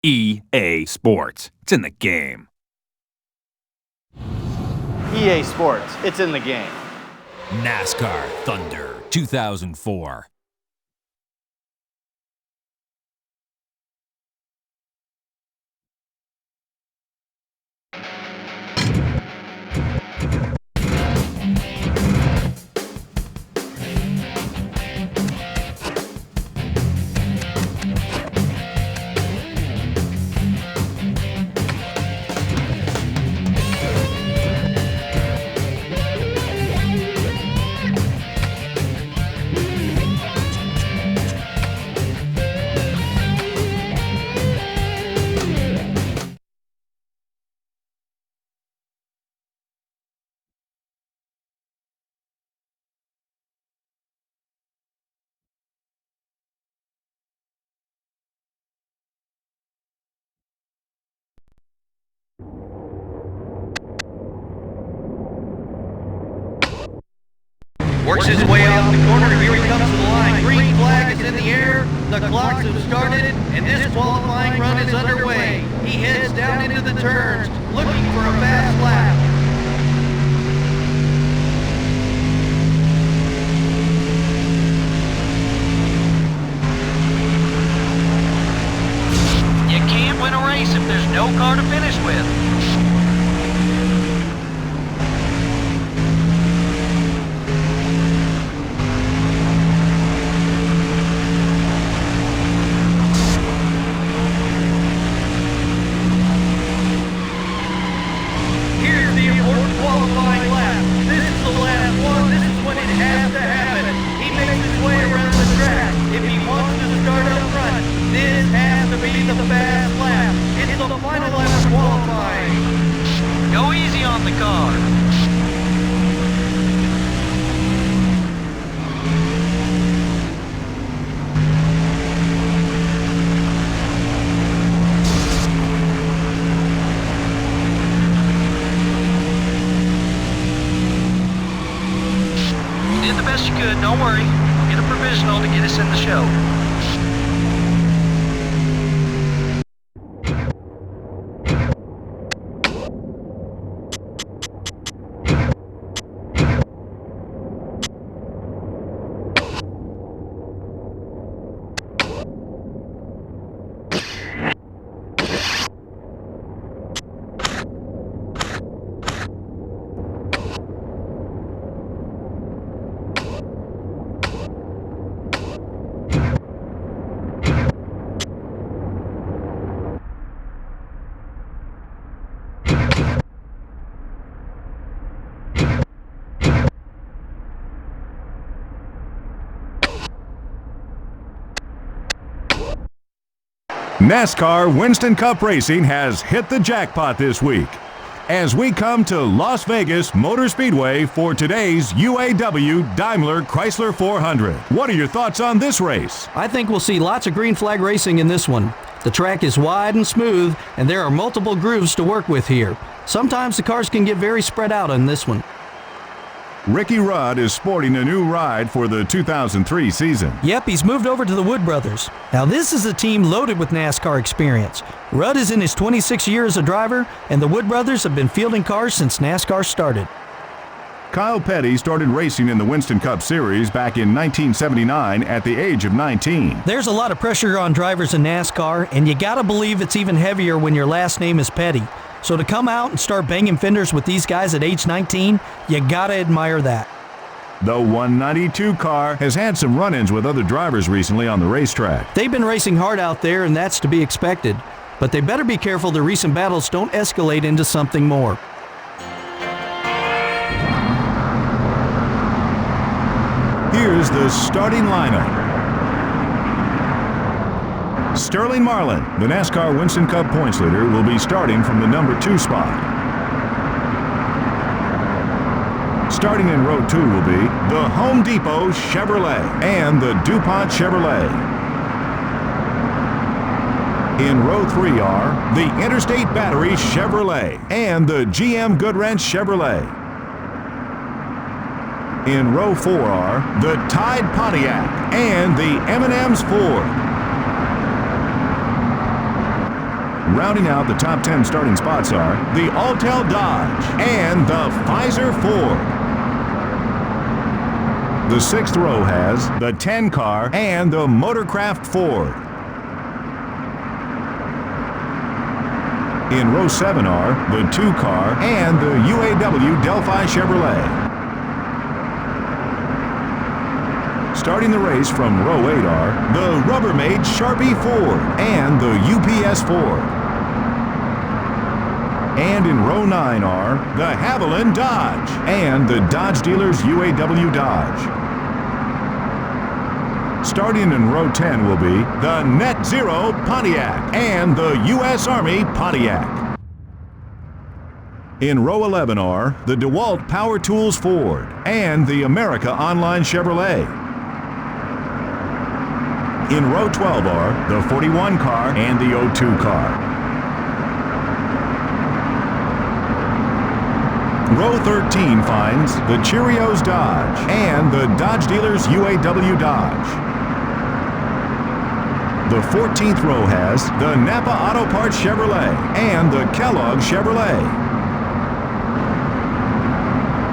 EA Sports. It's in the game. EA Sports. It's in the game. NASCAR Thunder 2004. Works his way off the corner, here he comes to the line. Green flag is in the air, the clocks have started, and this qualifying run is underway. He heads down into the turns, looking for a fast lap. You can't win a race if there's no car to finish with. Don't worry, we'll get a provisional to get us in the show. NASCAR Winston Cup Racing has hit the jackpot this week as we come to Las Vegas Motor Speedway for today's UAW Daimler Chrysler 400. What are your thoughts on this race? I think we'll see lots of green flag racing in this one. The track is wide and smooth, and there are multiple grooves to work with here. Sometimes the cars can get very spread out on this one. Ricky Rudd is sporting a new ride for the 2003 season. Yep, he's moved over to the Wood Brothers. Now this is a team loaded with NASCAR experience. Rudd is in his 26th year as a driver, and the Wood Brothers have been fielding cars since NASCAR started. Kyle Petty started racing in the Winston Cup Series back in 1979 at the age of 19. There's a lot of pressure on drivers in NASCAR, and you gotta believe it's even heavier when your last name is Petty. So to come out and start banging fenders with these guys at age 19, you gotta admire that. The 192 car has had some run-ins with other drivers recently on the racetrack. They've been racing hard out there, and that's to be expected. But they better be careful the recent battles don't escalate into something more. Here's the starting lineup. Sterling Marlin, the NASCAR Winston Cup points leader, will be starting from the number 2 spot. Starting in row 2 will be the Home Depot Chevrolet and the DuPont Chevrolet. In row 3 are the Interstate Battery Chevrolet and the GM Goodwrench Chevrolet. In row 4 are the Tide Pontiac and the M&M's Ford. Rounding out the top 10 starting spots are the Altel Dodge and the Pfizer Ford. The 6th row has the 10 car and the Motorcraft Ford. In row 7 are the 2 car and the UAW Delphi Chevrolet. Starting the race from row 8 are the Rubbermaid Sharpie Ford and the UPS Ford. And in row 9 are the Haviland Dodge and the Dodge Dealers UAW Dodge. Starting in row 10 will be the Net Zero Pontiac and the U.S. Army Pontiac. In row 11 are the DeWalt Power Tools Ford and the America Online Chevrolet. In row 12 are the 41 car and the 02 car. Row 13 finds the Cheerios Dodge and the Dodge Dealers UAW Dodge. The 14th row has the Napa Auto Parts Chevrolet and the Kellogg Chevrolet.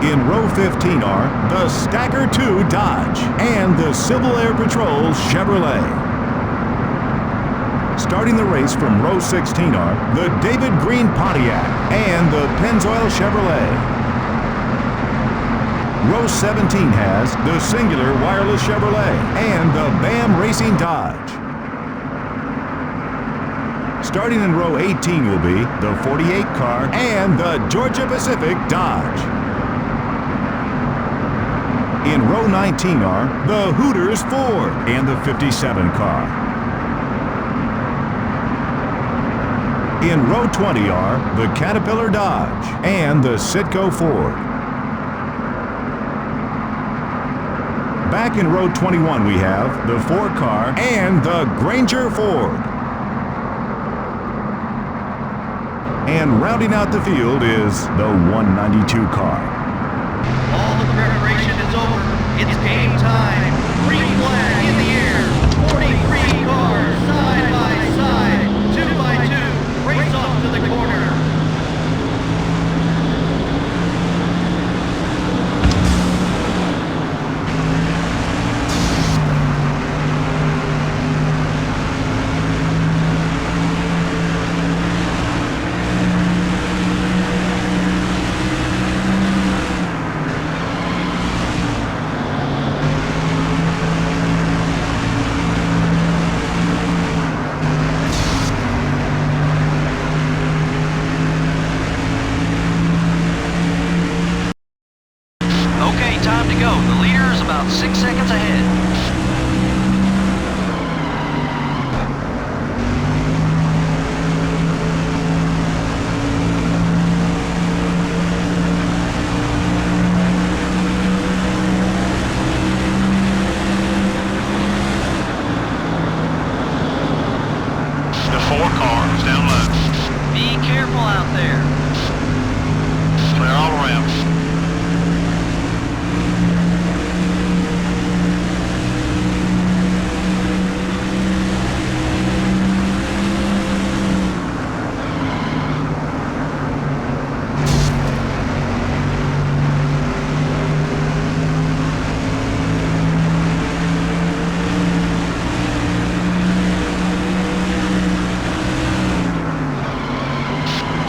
In row 15 are the Stacker 2 Dodge and the Civil Air Patrol Chevrolet. Starting the race from row 16 are the David Green Pontiac and the Pennzoil Chevrolet. Row 17 has the Singular Wireless Chevrolet and the BAM Racing Dodge. Starting in row 18 will be the 48 car and the Georgia Pacific Dodge. In row 19 are the Hooters Ford and the 57 car. In row 20 are the Caterpillar Dodge and the Citgo Ford. Back in row 21 we have the 4 car and the Granger Ford. And rounding out the field is the 192 car. All the preparation is over. It's game time. Green flag in the air. 43 cars side by side. 2 by 2. Race off to the corner. Okay, time to go. The leader is about 6 seconds ahead. The 4 cars down low. Be careful out there. Clear all around.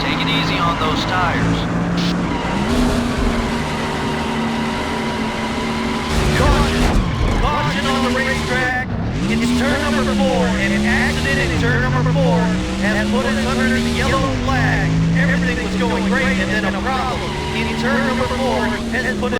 Take it easy on those tires. Caution on the racetrack. It's turn number 4, and an accident in turn number 4 has put us under the yellow flag. Everything was going great, and then a problem in turn number 4 has put us.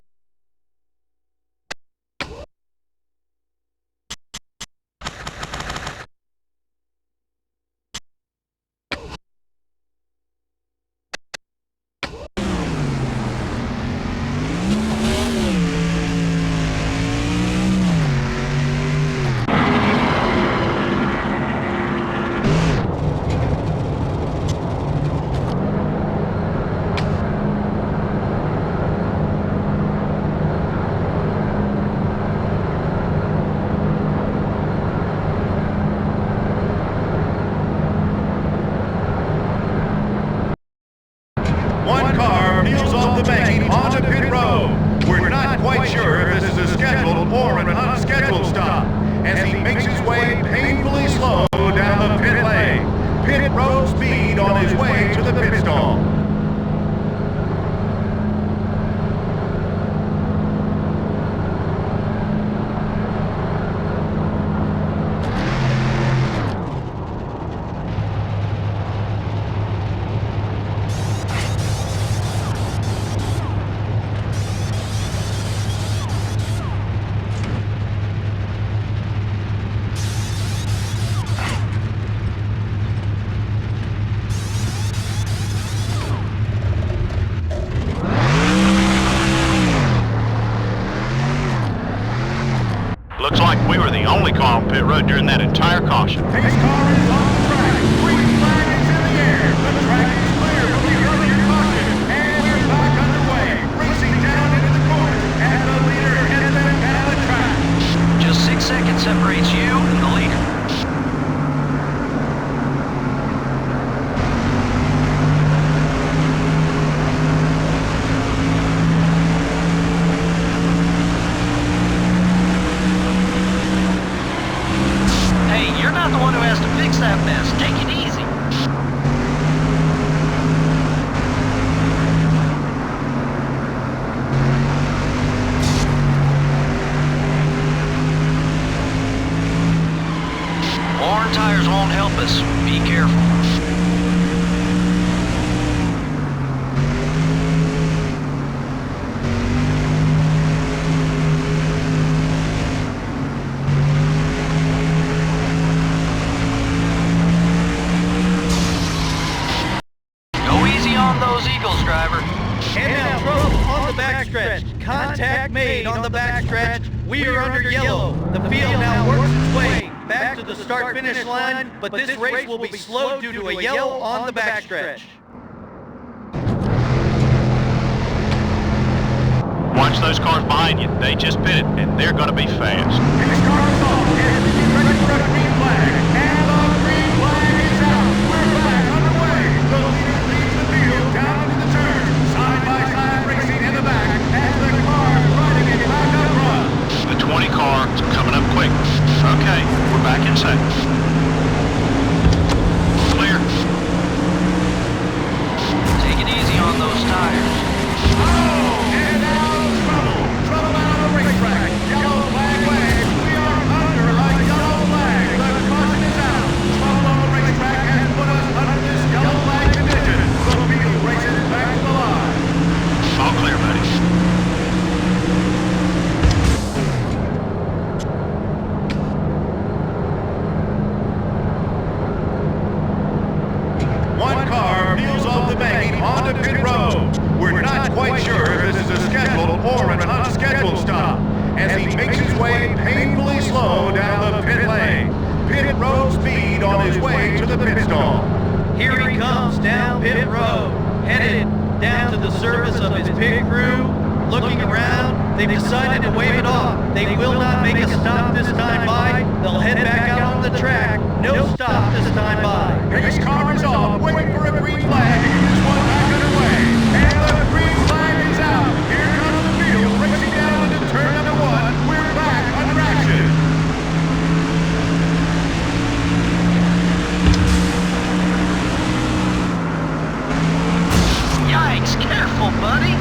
his way painfully slow down the pit lane. Pit road speed on his way to the pit stall. Looks like we were the only car on pit road during that entire caution. Pace car is on the track. Green flag is in the air. The track is clear from the earlier caution. And we're back underway. Racing down into the corner. And the leader heads them down the track. Just 6 seconds separates you and the leader. You're not the one who has to fix that mess. Take it easy. Worn tires won't help us. Be careful. Driver. And now trouble on the backstretch. Contact made on the backstretch. We are under yellow. The field now works its way back to the start-finish line, but this race will be slow due to a yellow on the backstretch. Watch those cars behind you. They just pitted, and they're going to be fast. His car is off. And he's ready for a green flag. And the green flag is out. We're back underway. The leader leads the field down into the turn. Side by side racing in the back as the cars riding it back up front. The 20 car is coming up quick. Okay, we're back in second. Clear. Take it easy on those tires. Oh, and now trouble. Trouble out on the racetrack. Yellow flag wave. We are under a yellow flag. The caution is out. Trouble on the racetrack has put us under this yellow flag condition. The field races back to the line. All clear, buddy. One car peels off the banking onto pit road. We're not quite sure if this is a scheduled or an unscheduled stop, as he makes his way painfully slow down the pit lane. Pit road speed on his way to the pit stall. Here he comes down pit road, headed down to the service of his pit crew. Looking around, they've decided to wave it off. They will not make a stop this time by. They'll head back out on the track. No stop this time by. His car is off, waiting for a green flag to get this one back underway. And the green flag is out. Here comes the field, racing down into turn number one. We're back under action. Yikes, careful, buddy.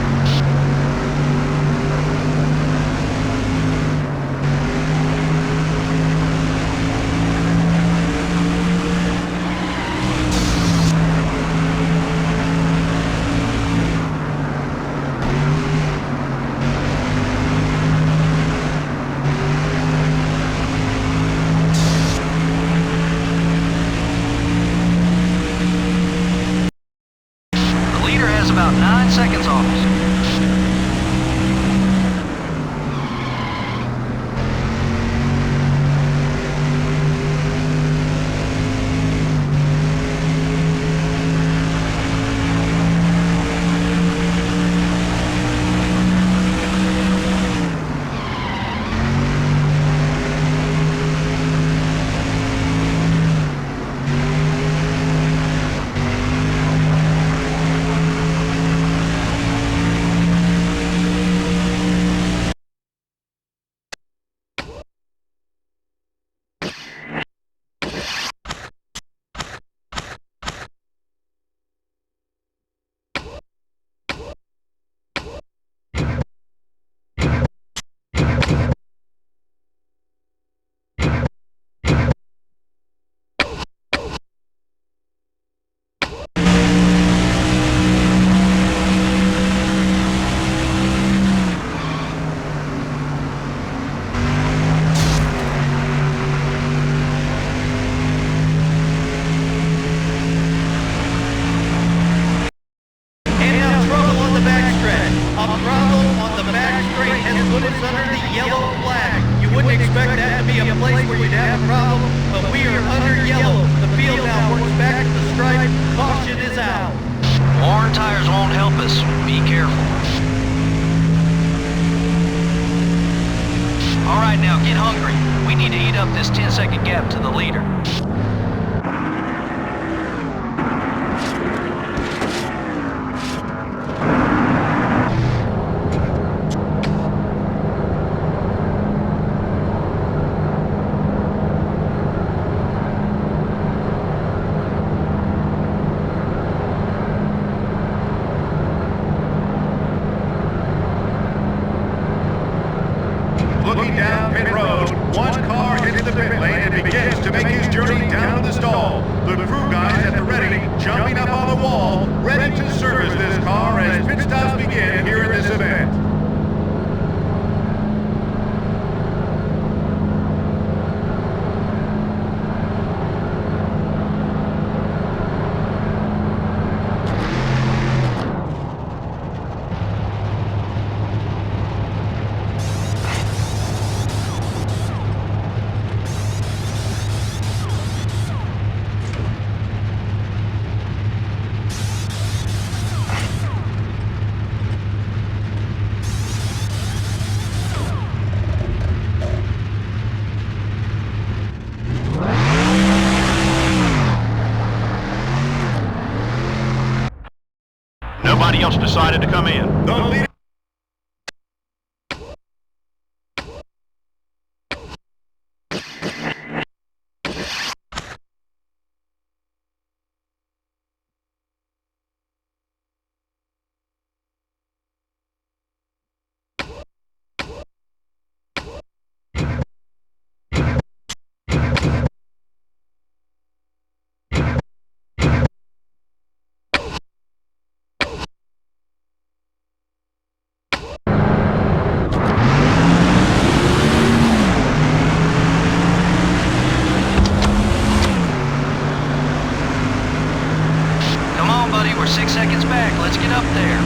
10-second gap to the leader. Looking down pit road, one car hits the pit lane and begins to make his journey down to the stall. The crew guys at the ready, jumping up on the wall, ready to service this car as pit stops begin here in this event. Nobody else decided to come in. The leader. Come on, buddy, we're 6 seconds back. Let's get up there.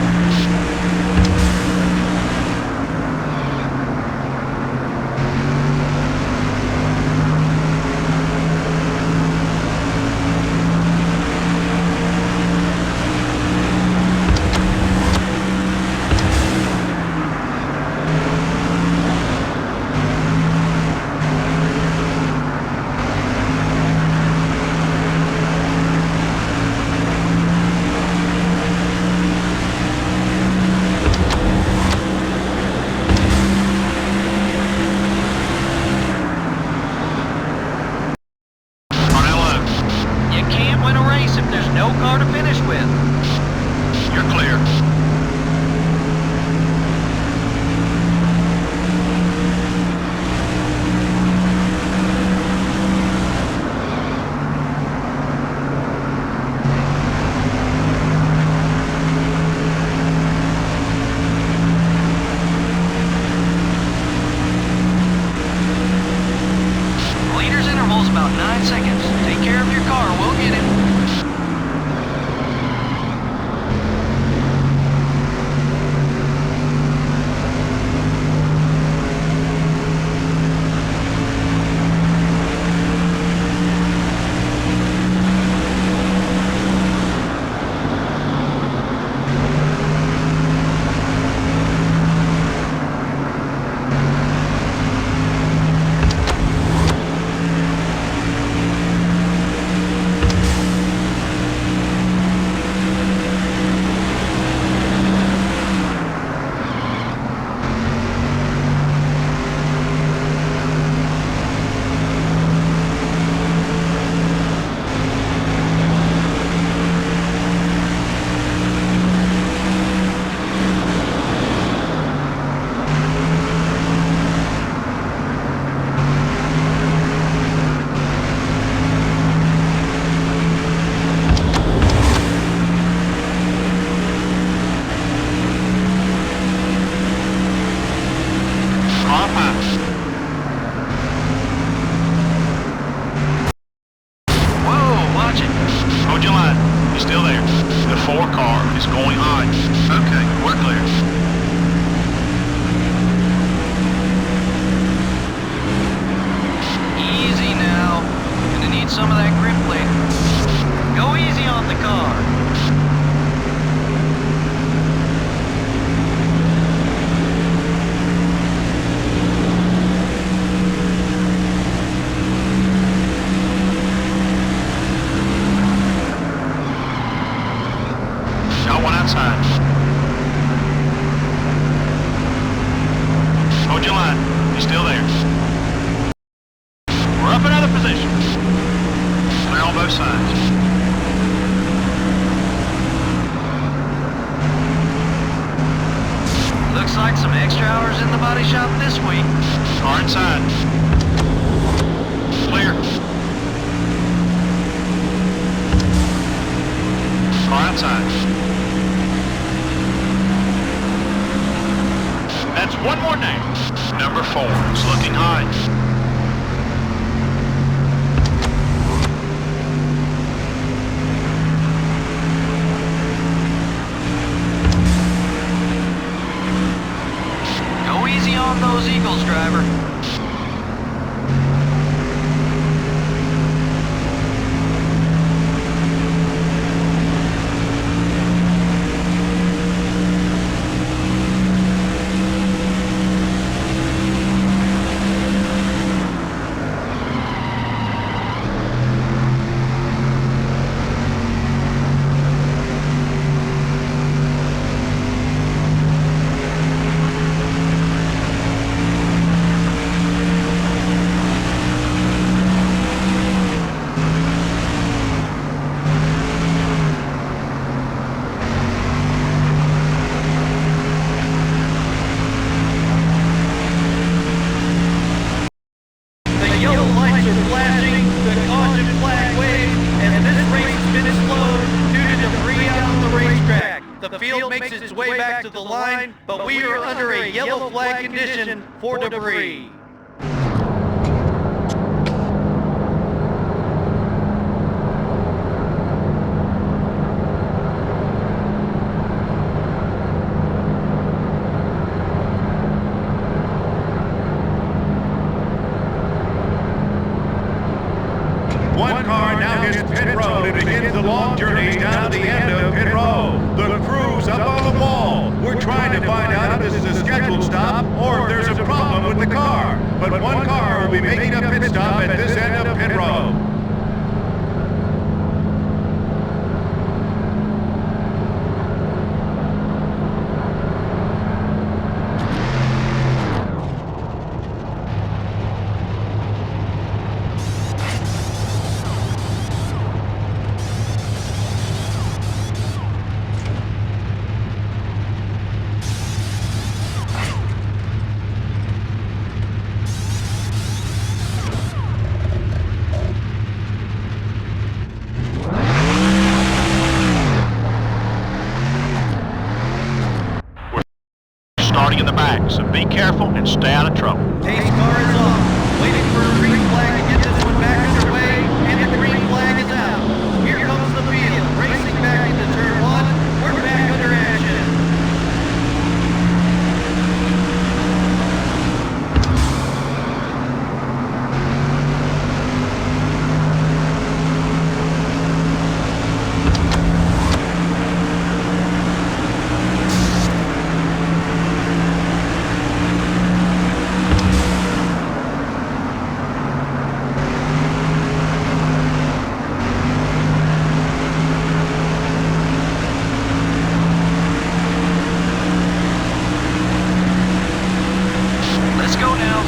You can't win a race if there's no car to finish with. You're clear. Leader's interval's about 9 seconds. Take care of your car, we'll get it. Whoa, watch it. Hold your line. You're still there. The 4 car is going high. Okay, we're clear. Easy now. Gonna need some of that grip later. Go easy on the car. Far inside. Clear. Far outside. That's one more name. Number 4. It's looking high. Go easy on those Eagles, driver. To the line, but we are under a yellow flag condition for debris. One car now hits pit road and begins the long journey down to the end of pit road. The crew's up on the wall. We're trying to find out if this is a scheduled stop or if there's a problem with the car. But one car will be making a pit stop at this end of pit road. Starting in the back, so be careful and stay out of trouble. Pace car is off, waiting for a green flag to get this one back underway, and the green flag is out. Here comes the field, racing back into turn 1. We're back under action.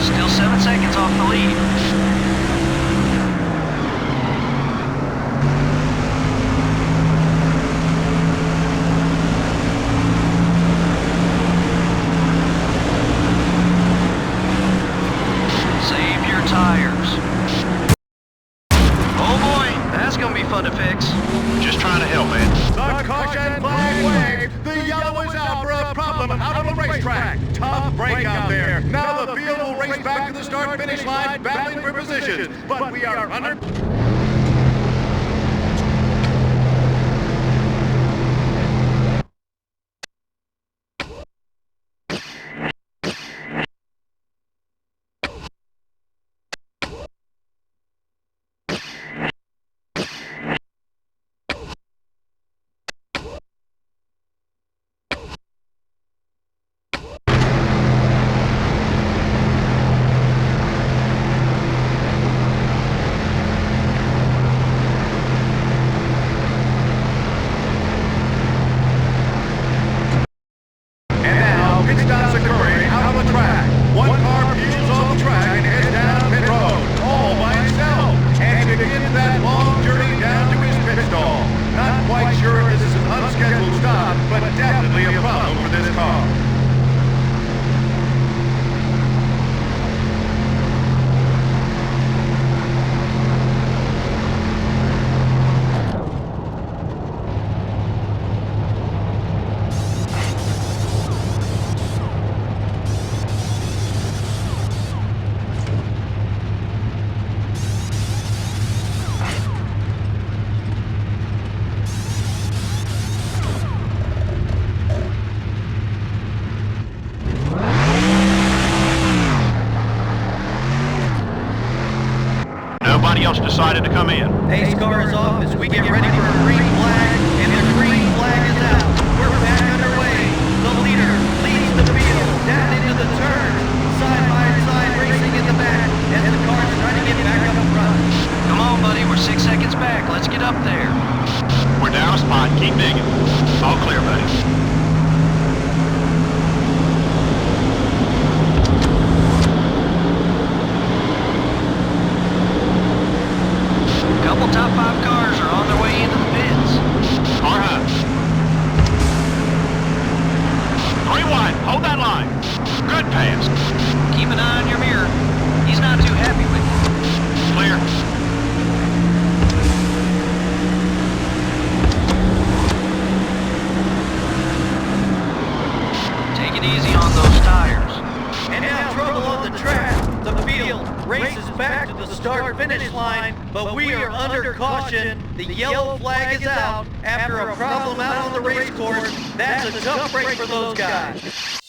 Still 7 seconds off the lead. Save your tires. Oh boy, that's gonna be fun to fix. Just trying to help, man. The caution flag waved. The yellow is out for a problem out on the racetrack. Tough break out there. Now the field will race back to the start-finish line, battling for position. But we are under... decided to come in. Pace car is off as we get ready for a green flag, and the green flag is out. We're back underway. The leader leads the field down into the turn, side by side racing in the back as the car's trying to get back up front. Come on, buddy, we're 6 seconds back. Let's get up there. We're down a spot. Keep digging. All clear, buddy. Couple top 5 cars are on their way into the pits. Car high. 3 wide. Hold that line. Good pass. Keep an eye on your mirror. He's not too happy with you. Clear. Take it easy on those tires. And now trouble on the track. The field races back to the start-finish line, but we are under caution. The yellow flag is out after a problem out on the race course. That's a tough break for those guys.